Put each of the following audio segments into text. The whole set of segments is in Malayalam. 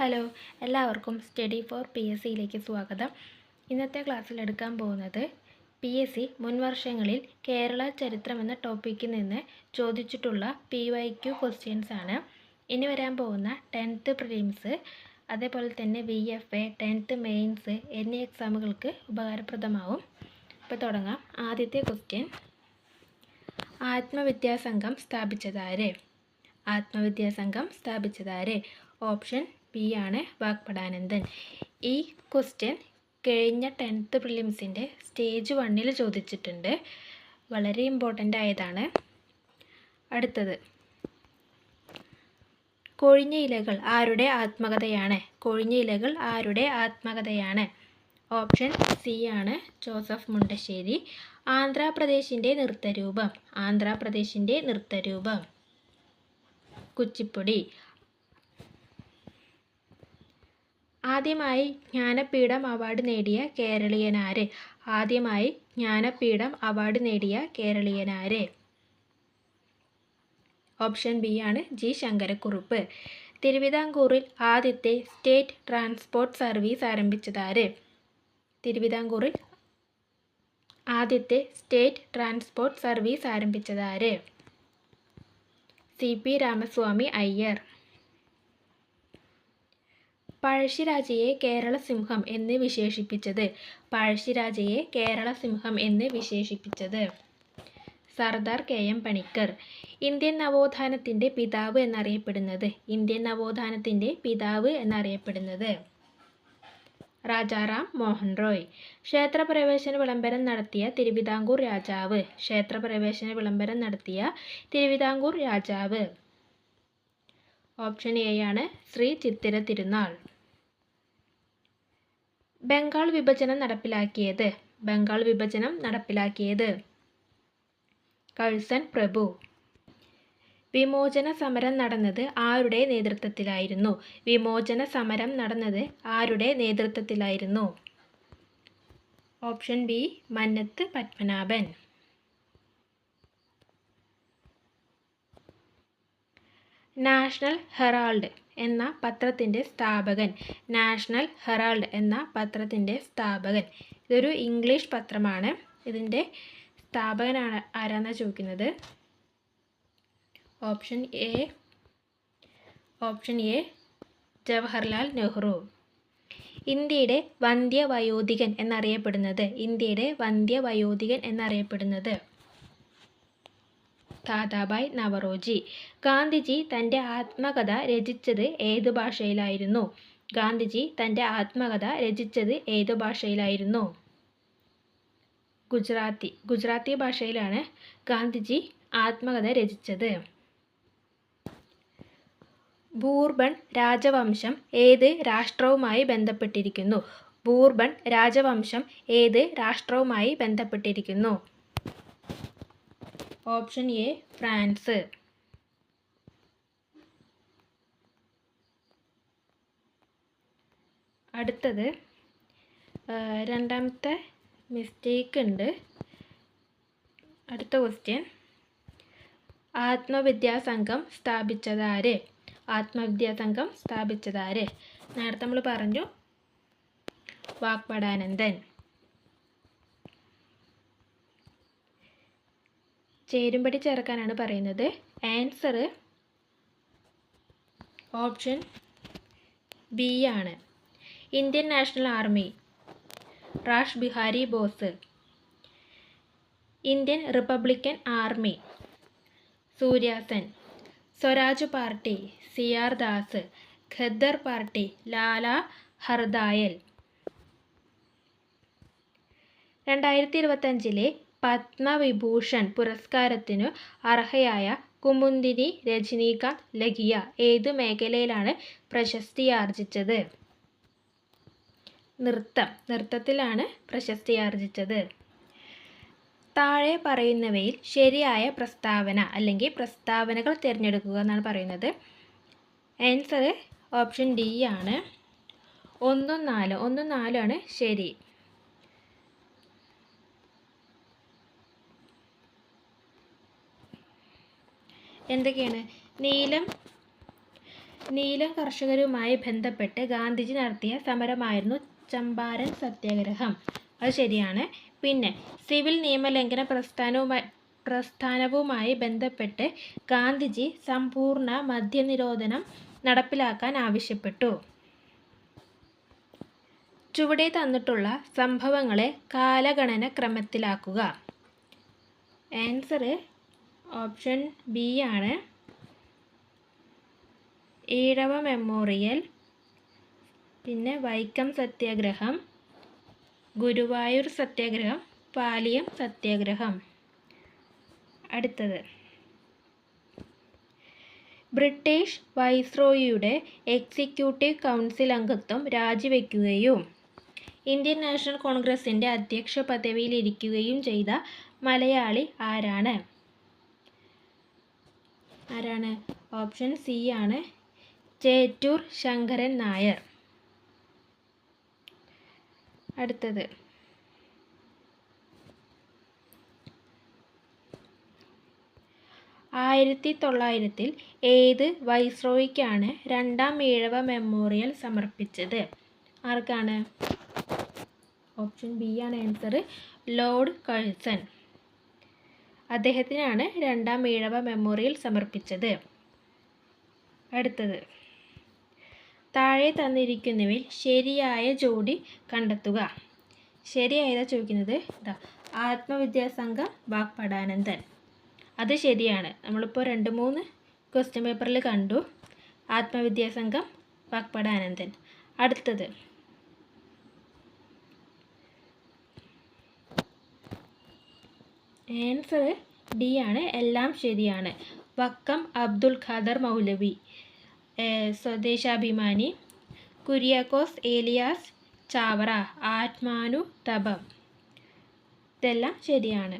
ഹലോ, എല്ലാവർക്കും സ്റ്റഡി ഫോർ PSCയിലേക്ക് സ്വാഗതം. ഇന്നത്തെ ക്ലാസ്സിൽ എടുക്കാൻ പോകുന്നത് PSC മുൻവർഷങ്ങളിൽ കേരള ചരിത്രം എന്ന ടോപ്പിക്കിൽ നിന്ന് ചോദിച്ചിട്ടുള്ള PYQ ക്വസ്റ്റ്യൻസ് ആണ്. ഇനി വരാൻ പോകുന്ന 10th പ്രിലിംസ്, അതേപോലെ തന്നെ VFA, 10th മെയിൻസ് എന്നീ എക്സാമുകൾക്ക് ഉപകാരപ്രദമാവും. അപ്പോൾ തുടങ്ങാം. ആദ്യത്തെ ക്വസ്റ്റ്യൻ, ആത്മവിദ്യാസംഘം സ്ഥാപിച്ചതാര്? ആത്മവിദ്യാസംഘം സ്ഥാപിച്ചതാര്? ഓപ്ഷൻ ബി ആണ് വാഗ്ഭടാനന്ദൻ. ഈ ക്വസ്റ്റ്യൻ കഴിഞ്ഞ 10th പ്രിലിംസിൻ്റെ സ്റ്റേജ് 1 ചോദിച്ചിട്ടുണ്ട്. വളരെ ഇമ്പോർട്ടൻ്റ് ആയതാണ്. അടുത്തത്, കൊഴിഞ്ഞ ഇലകൾ ആരുടെ ആത്മകഥയാണ്? കൊഴിഞ്ഞ ഇലകൾ ആരുടെ ആത്മകഥയാണ്? ഓപ്ഷൻ സി ആണ് ജോസഫ് മുണ്ടശ്ശേരി. ആന്ധ്രാപ്രദേശിൻ്റെ നൃത്തരൂപം? ആന്ധ്രാപ്രദേശിൻ്റെ നൃത്തരൂപം കുച്ചിപ്പുടി. ആദ്യമായി ജ്ഞാനപീഠം അവാർഡ് നേടിയ കേരളീയനാര്? ആദ്യമായി ജ്ഞാനപീഠം അവാർഡ് നേടിയ കേരളീയനാര്? ഓപ്ഷൻ ബി ആണ് ജി ശങ്കരക്കുറുപ്പ്. തിരുവിതാംകൂറിൽ ആദ്യത്തെ സ്റ്റേറ്റ് ട്രാൻസ്പോർട്ട് സർവീസ് ആരംഭിച്ചതാര്? തിരുവിതാംകൂറിൽ ആദ്യത്തെ സ്റ്റേറ്റ് ട്രാൻസ്പോർട്ട് സർവീസ് ആരംഭിച്ചതാര്? CP രാമസ്വാമി അയ്യർ. പഴശ്ശിരാജയെ കേരള സിംഹം എന്ന് വിശേഷിപ്പിച്ചത്? പഴശ്ശിരാജയെ കേരള സിംഹം എന്ന് വിശേഷിപ്പിച്ചത് സർദാർ KM പണിക്കർ. ഇന്ത്യൻ നവോത്ഥാനത്തിൻ്റെ പിതാവ് എന്നറിയപ്പെടുന്നത്? ഇന്ത്യൻ നവോത്ഥാനത്തിൻ്റെ പിതാവ് എന്നറിയപ്പെടുന്നത് രാജാറാം മോഹൻ റോയ്. ക്ഷേത്രപ്രവേശന വിളംബരം നടത്തിയ തിരുവിതാംകൂർ രാജാവ്? ക്ഷേത്രപ്രവേശന വിളംബരം നടത്തിയ തിരുവിതാംകൂർ രാജാവ്? ഓപ്ഷൻ എ ആണ് ശ്രീ ചിത്തിര തിരുനാൾ. ബംഗാൾ വിഭജനം നടപ്പിലാക്കിയത്? ബംഗാൾ വിഭജനം നടപ്പിലാക്കിയത് കഴ്സൺ പ്രഭു. വിമോചന സമരം നടന്നത് ആരുടെ നേതൃത്വത്തിലായിരുന്നു? വിമോചന സമരം നടന്നത് ആരുടെ നേതൃത്വത്തിലായിരുന്നു? Option B Mannathu Padmanabhan. National Herald എന്ന പത്രത്തിൻ്റെ സ്ഥാപകൻ? നാഷണൽ ഹെറാൾഡ് എന്ന പത്രത്തിൻ്റെ സ്ഥാപകൻ. ഇതൊരു ഇംഗ്ലീഷ് പത്രമാണ്. ഇതിൻ്റെ സ്ഥാപകനാണ് ആരാന്നാണ് ചോദിക്കുന്നത്. Option A Jawaharlal Nehru. ഇന്ത്യയുടെ വന്ധ്യവയോധികൻ എന്നറിയപ്പെടുന്നത്? ഇന്ത്യയുടെ വന്ധ്യവയോധികൻ എന്നറിയപ്പെടുന്നത് ദാദാഭായ് നവറോജി. ഗാന്ധിജി തൻ്റെ ആത്മകഥ രചിച്ചത് ഏതു ഭാഷയിലായിരുന്നു? ഗാന്ധിജി തൻ്റെ ആത്മകഥ രചിച്ചത് ഏതു ഭാഷയിലായിരുന്നു? ഗുജറാത്തി ഭാഷയിലാണ് ഗാന്ധിജി ആത്മകഥ രചിച്ചത്. ബൂർബൺ രാജവംശം ഏത് രാഷ്ട്രവുമായി ബന്ധപ്പെട്ടിരിക്കുന്നു? ബൂർബൺ രാജവംശം ഏത് രാഷ്ട്രവുമായി ബന്ധപ്പെട്ടിരിക്കുന്നു? Option A France. അടുത്തത്, രണ്ടാമത്തെ മിസ്റ്റേക്ക് ഉണ്ട്. അടുത്ത ക്വസ്റ്റ്യൻ, ആത്മവിദ്യാസംഘം സ്ഥാപിച്ചതാര്? ആത്മവിദ്യാസംഘം സ്ഥാപിച്ചതാര്? നേരത്തെ നമ്മൾ പറഞ്ഞു വാഗ്ഭടാനന്ദൻ. ചേരുംപടി ചേർക്കാനാണ് പറയുന്നത്. ആൻസർ ഓപ്ഷൻ ബി ആണ്. Indian national army Rash Behari Bose. Indian republican army Suryasen. Swaraj party CR Das. Khaddar party Lala Hardayal. 2025 Padmavibhushan പുരസ്കാരത്തിനു അർഹയായ കുമുദിനി രജനീകാന്ത് ലഖിയ ഏതു മേഖലയിലാണ് പ്രശസ്തിയാർജിച്ചത്? നൃത്തത്തിലാണ് പ്രശസ്തിയാർജിച്ചത്. താഴെ പറയുന്നവയിൽ ശരിയായ പ്രസ്താവന അല്ലെങ്കിൽ പ്രസ്താവനകൾ തിരഞ്ഞെടുക്കുക എന്നാണ് പറയുന്നത്. ആൻസർ ഓപ്ഷൻ ഡി ആണ്. 1, 4 ആണ് ശരി. എന്തൊക്കെയാണ്? നീലം നീലം കർഷകരുമായി ബന്ധപ്പെട്ട് ഗാന്ധിജി നടത്തിയ സമരമായിരുന്നു ചമ്പാരൻ സത്യാഗ്രഹം. അത് ശരിയാണ്. പിന്നെ സിവിൽ നിയമലംഘന പ്രസ്ഥാനവുമായി ബന്ധപ്പെട്ട് ഗാന്ധിജി സമ്പൂർണ്ണ മദ്യനിരോധനം നടപ്പിലാക്കാൻ ആവശ്യപ്പെട്ടു. ചുവടെ തന്നിട്ടുള്ള സംഭവങ്ങളെ കാലഗണന ക്രമത്തിലാക്കുക. ആൻസർ ഓപ്ഷൻ ബി ആണ്. ഈഴവ മെമ്മോറിയൽ, പിന്നെ വൈക്കം സത്യാഗ്രഹം, ഗുരുവായൂർ സത്യാഗ്രഹം, പാലിയം സത്യാഗ്രഹം. അടുത്തത്, ബ്രിട്ടീഷ് വൈസ്രോയിയുടെ എക്സിക്യൂട്ടീവ് കൗൺസിൽ അംഗത്വം രാജിവെക്കുകയും ഇന്ത്യൻ നാഷണൽ കോൺഗ്രസിൻ്റെ അധ്യക്ഷ പദവിയിലിരിക്കുകയും ചെയ്ത മലയാളി ആരാണ്? ഓപ്ഷൻ സി ആണ്. ചേറ്റൂർ ശങ്കരൻ നായർ. അടുത്തത്, 1900 ഏത് വൈസ്രോയിക്കാണ് രണ്ടാം ഈഴവ മെമ്മോറിയൽ സമർപ്പിച്ചത്? ആർക്കാണ്? ഓപ്ഷൻ ബി ആണ് ആൻസർ. Lord Curzon. അദ്ദേഹത്തിനാണ് രണ്ടാം ഈഴവ മെമ്മോറിയൽ സമർപ്പിച്ചത്. അടുത്തത്, താഴെ തന്നിരിക്കുന്നവയിൽ ശരിയായ ജോഡി കണ്ടെത്തുക. ശരിയായതാ ചോദിക്കുന്നത്. ആത്മവിദ്യാസംഘം വാഗ്ഭടാനന്ദൻ. അത് ശരിയാണ്. നമ്മളിപ്പോൾ 2-3 ക്വസ്റ്റ്യൻ പേപ്പറിൽ കണ്ടു. ആത്മവിദ്യാസംഘം വാഗ്ഭടാനന്ദൻ. അടുത്തത്, ആൻസർ ഡി ആണ്. എല്ലാം ശരിയാണ്. വക്കം അബ്ദുൽ ഖാദർ മൗലവി, സ്വദേശാഭിമാനി, കുര്യാക്കോസ് ഏലിയാസ് ചാവറ, ആത്മാനുതപം. ഇതെല്ലാം ശരിയാണ്.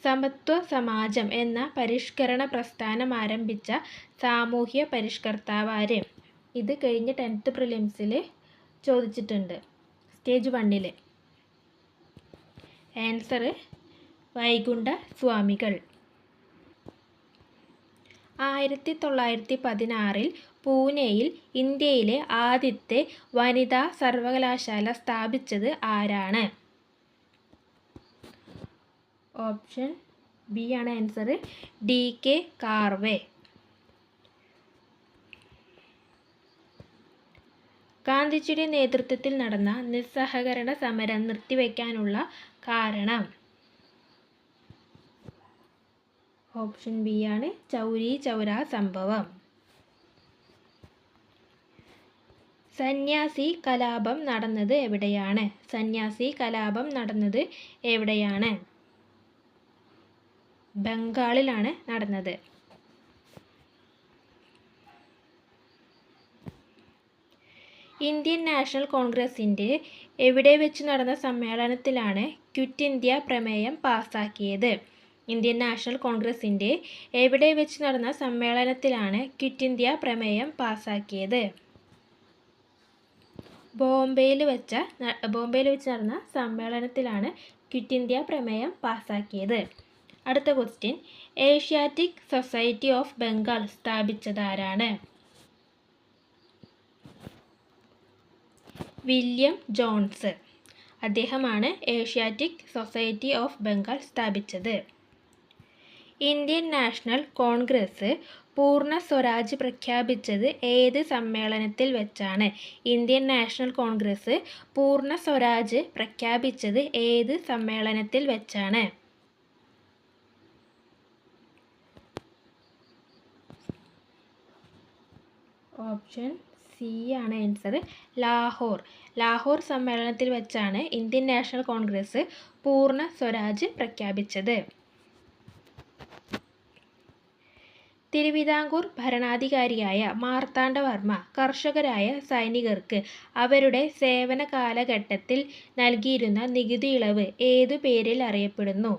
സമത്വ സമാജം എന്ന പരിഷ്കരണ പ്രസ്ഥാനം ആരംഭിച്ച സാമൂഹ്യ പരിഷ്കർത്താവ് ആര്? ഇത് കഴിഞ്ഞ 10th പ്രിലിംസിൽ ചോദിച്ചിട്ടുണ്ട്, സ്റ്റേജ് 1. ആൻസർ വൈകുണ്ഠ സ്വാമികൾ. 1916 പൂനെയിൽ ഇന്ത്യയിലെ ആദ്യത്തെ വനിതാ സർവകലാശാല സ്ഥാപിച്ചത് ആരാണ്? ഓപ്ഷൻ ബി ആണ് ആൻസർ. DK കാർവേ. ഗാന്ധിജിയുടെ നേതൃത്വത്തിൽ നടന്ന നിസ്സഹകരണ സമരം നിർത്തിവെക്കാനുള്ള കാരണം? ഓപ്ഷൻ ബി ആണ് ചൗരി ചൗര സംഭവം. സന്യാസി കലാപം നടന്നത് എവിടെയാണ്? സന്യാസി കലാപം നടന്നത് എവിടെയാണ്? ബംഗാളിലാണ് നടന്നത്. ഇന്ത്യൻ നാഷണൽ കോൺഗ്രസിൻ്റെ എവിടെ വെച്ച് നടന്ന സമ്മേളനത്തിലാണ് ക്വിറ്റ് ഇന്ത്യ പ്രമേയം പാസാക്കിയത്? ഇന്ത്യൻ നാഷണൽ കോൺഗ്രസിൻ്റെ എവിടെ വെച്ച് നടന്ന സമ്മേളനത്തിലാണ് ക്വിറ്റ് ഇന്ത്യ പ്രമേയം പാസാക്കിയത്? ബോംബെയിൽ വെച്ച് നടന്ന സമ്മേളനത്തിലാണ് ക്വിറ്റ് ഇന്ത്യ പ്രമേയം പാസാക്കിയത്. അടുത്ത question, Asiatic society of Bengal സ്ഥാപിച്ചതാരാണ്? William Jones. അദ്ദേഹമാണ് ഏഷ്യാറ്റിക് സൊസൈറ്റി ഓഫ് ബംഗാൾ സ്ഥാപിച്ചത്. ഇന്ത്യൻ നാഷണൽ കോൺഗ്രസ് പൂർണ്ണ സ്വരാജ് പ്രഖ്യാപിച്ചത് ഏത് സമ്മേളനത്തിൽ വെച്ചാണ്? ഇന്ത്യൻ നാഷണൽ കോൺഗ്രസ് പൂർണ്ണ സ്വരാജ് പ്രഖ്യാപിച്ചത് ഏത് സമ്മേളനത്തിൽ വെച്ചാണ്? ഓപ്ഷൻ സി ആണ് ആൻസർ. ലാഹോർ സമ്മേളനത്തിൽ വെച്ചാണ് ഇന്ത്യൻ നാഷണൽ കോൺഗ്രസ് പൂർണ്ണ സ്വരാജ് പ്രഖ്യാപിച്ചത്. തിരുവിതാംകൂർ ഭരണാധികാരിയായ മാർത്താണ്ഡവർമ്മ കർഷകരായ സൈനികർക്ക് അവരുടെ സേവന കാലഘട്ടത്തിൽ നൽകിയിരുന്ന നികുതി ഇളവ് ഏതു പേരിൽ അറിയപ്പെടുന്നു?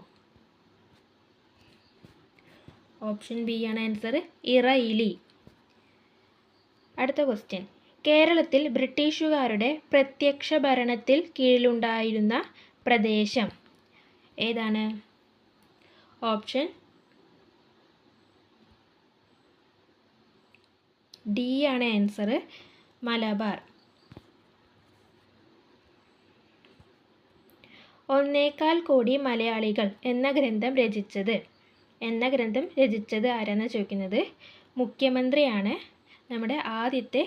ഓപ്ഷൻ ബി ആണ് ആൻസർ. ഇറയിലി. അടുത്ത ക്വസ്റ്റ്യൻ, കേരളത്തിൽ ബ്രിട്ടീഷുകാരുടെ പ്രത്യക്ഷ ഭരണത്തിൽ കീഴിലുണ്ടായിരുന്ന പ്രദേശം ഏതാണ്? ഓപ്ഷൻ ഡി ആണ് ആൻസർ, മലബാർ. 1.25 കോടി മലയാളികൾ എന്ന ഗ്രന്ഥം രചിച്ചത് ആരാണെന്ന് ചോദിക്കുന്നത്. മുഖ്യമന്ത്രിയാണ്, നമ്മുടെ ആദ്യത്തെ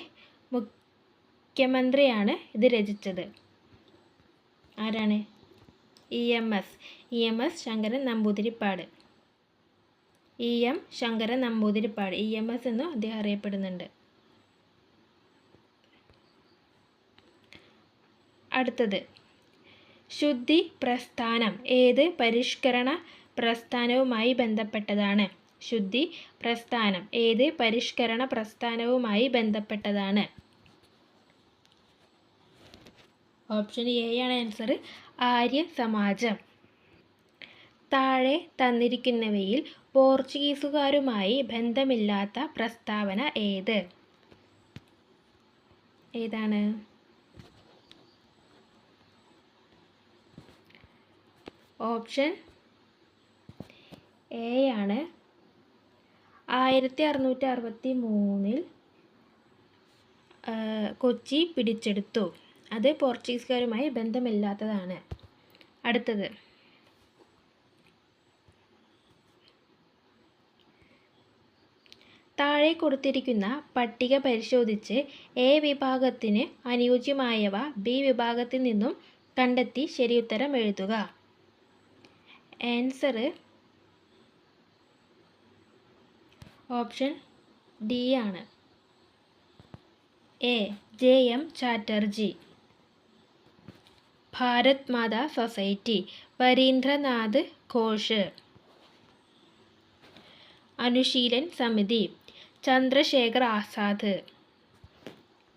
മുഖ്യമന്ത്രിയാണ് ഇത് രചിച്ചത്. ആരാണ്? EMS Sankaran Namboodiripad. EM Sankaran Namboodiripad, EMS എന്നും അദ്ദേഹം അറിയപ്പെടുന്നുണ്ട്. അടുത്തത്, ശുദ്ധി പ്രസ്ഥാനം ഏത് പരിഷ്കരണ പ്രസ്ഥാനവുമായി ബന്ധപ്പെട്ടതാണ്? ശുദ്ധി പ്രസ്ഥാനം ഏത് പരിഷ്കരണ പ്രസ്ഥാനവുമായി ബന്ധപ്പെട്ടതാണ്? ഓപ്ഷൻ എ ആണ് ആൻസർ, ആര്യ സമാജം. താഴെ തന്നിരിക്കുന്നവയിൽ പോർച്ചുഗീസുകാരുമായി ബന്ധമില്ലാത്ത പ്രസ്താവന ഏതാണ്? ഓപ്ഷൻ എ ആണ്. 1663 കൊച്ചി പിടിച്ചെടുത്തു. അത് പോർച്ചുഗീസുകാരുമായി ബന്ധമില്ലാത്തതാണ്. അടുത്തത്, താഴെ കൊടുത്തിരിക്കുന്ന പട്ടിക പരിശോധിച്ച് എ വിഭാഗത്തിന് അനുയോജ്യമായവ ബി വിഭാഗത്തിൽ നിന്നും കണ്ടെത്തി ശരിയുത്തരം എഴുതുക. ആൻസർ ഓപ്ഷൻ ഡി ആണ്. A JM Chatterjee, Bharat Mata society, Barindranath Ghosh, Anushilan Samiti, Chandrashekhar Azad,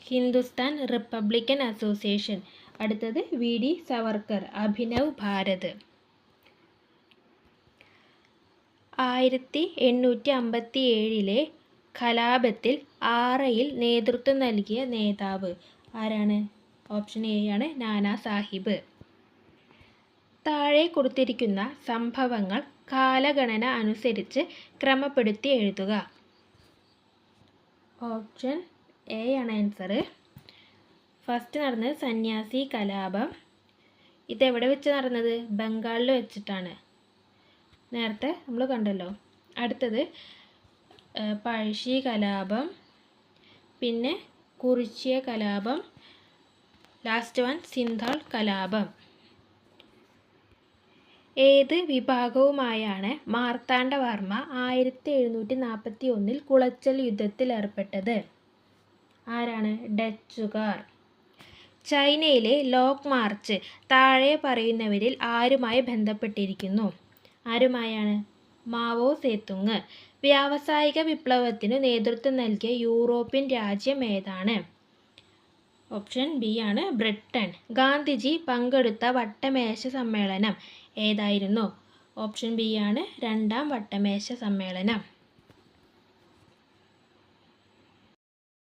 Hindustan republican association. അടുത്തത് VD സവർക്കർ, അഭിനവ് ഭാരത്. 1857 കലാപത്തിൽ ആറയിൽ നേതൃത്വം നൽകിയ നേതാവ് ആരാണ്? ഓപ്ഷൻ എ ആണ്, നാനാ സാഹിബ്. താഴെ കൊടുത്തിരിക്കുന്ന സംഭവങ്ങൾ കാലഗണന അനുസരിച്ച് ക്രമപ്പെടുത്തി എഴുതുക. ഓപ്ഷൻ എ ആണ് ആൻസർ. ഫസ്റ്റ് നടന്നത് സന്യാസി കലാപം. ഇതെവിടെ വെച്ച് നടന്നത്? ബംഗാളിൽ വെച്ചിട്ടാണ്, നേരത്തെ നമ്മൾ കണ്ടല്ലോ. അടുത്തത് പഴശ്ശി കലാപം, പിന്നെ കുറിച്യ കലാപം, ലാസ്റ്റ് വൺ സിന്ധാൾ കലാപം. ഏത് വിഭാഗവുമായാണ് മാർത്താണ്ഡവർമ്മ 1741 കുളച്ചൽ യുദ്ധത്തിൽ ഏർപ്പെട്ടത്? ആരാണ്? ഡച്ചുകാർ. ചൈനയിലെ ലോങ് മാർച്ച് താഴെ പറയുന്നവരിൽ ആരുമായി ബന്ധപ്പെട്ടിരിക്കുന്നു? ആരുമായാണ്? Mao Zedong. വ്യാവസായിക വിപ്ലവത്തിനു നേതൃത്വം നൽകിയ യൂറോപ്യൻ രാജ്യം ഏതാണ്? ഓപ്ഷൻ ബി ആണ്, ബ്രിട്ടൻ. ഗാന്ധിജി പങ്കെടുത്ത വട്ടമേശ സമ്മേളനം ഏതായിരുന്നു? ഓപ്ഷൻ ബി ആണ്, രണ്ടാം വട്ടമേശ സമ്മേളനം.